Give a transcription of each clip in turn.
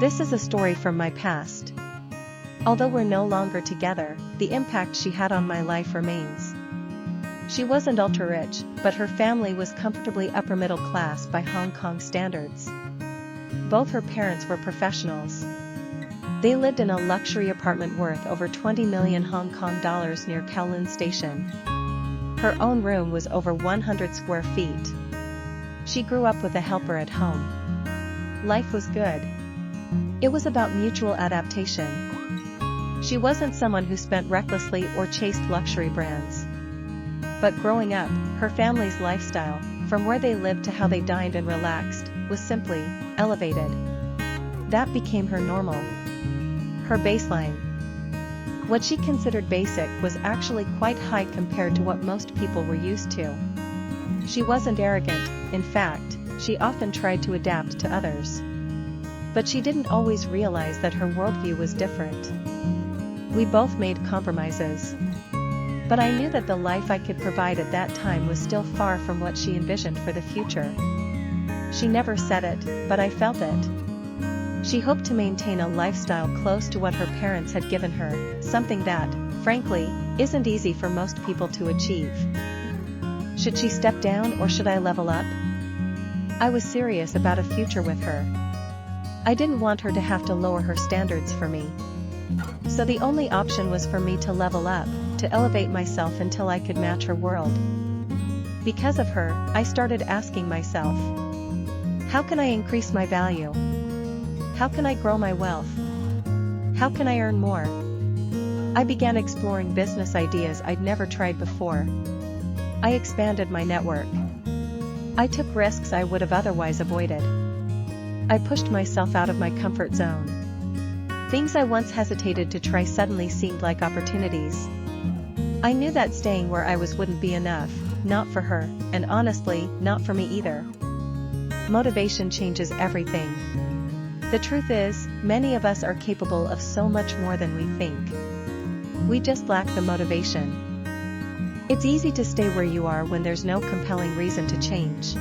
This is a story from my past. Although we're no longer together, the impact she had on my life remains. She wasn't ultra-rich, but her family was comfortably upper-middle class by Hong Kong standards. Both her parents were professionals. They lived in a luxury apartment worth over 20 million Hong Kong dollars near Kowloon Station. Her own room was over 100 square feet. She grew up with a helper at home. Life was good. It was about mutual adaptation. She wasn't someone who spent recklessly or chased luxury brands. But growing up, her family's lifestyle, from where they lived to how they dined and relaxed, was simply elevated. That became her normal. Her baseline. What she considered basic was actually quite high compared to what most people were used to. She wasn't arrogant, in fact, she often tried to adapt to others. But she didn't always realize that her worldview was different. We both made compromises. But I knew that the life I could provide at that time was still far from what she envisioned for the future. She never said it, but I felt it. She hoped to maintain a lifestyle close to what her parents had given her, something that, frankly, isn't easy for most people to achieve. Should she step down or should I level up? I was serious about a future with her. I didn't want her to have to lower her standards for me. So the only option was for me to level up, to elevate myself until I could match her world. Because of her, I started asking myself, how can I increase my value? How can I grow my wealth? How can I earn more? I began exploring business ideas I'd never tried before. I expanded my network. I took risks I would have otherwise avoided. I pushed myself out of my comfort zone. Things I once hesitated to try suddenly seemed like opportunities. I knew that staying where I was wouldn't be enough, not for her, and honestly, not for me either. Motivation changes everything. The truth is, many of us are capable of so much more than we think. We just lack the motivation. It's easy to stay where you are when there's no compelling reason to change.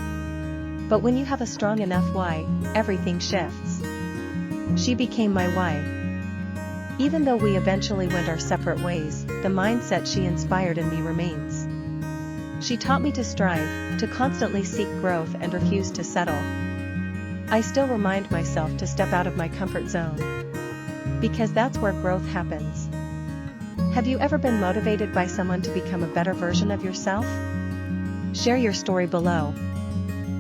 But when you have a strong enough why, everything shifts. She became my why. Even though we eventually went our separate ways, the mindset she inspired in me remains. She taught me to strive, to constantly seek growth and refuse to settle. I still remind myself to step out of my comfort zone. Because that's where growth happens. Have you ever been motivated by someone to become a better version of yourself? Share your story below.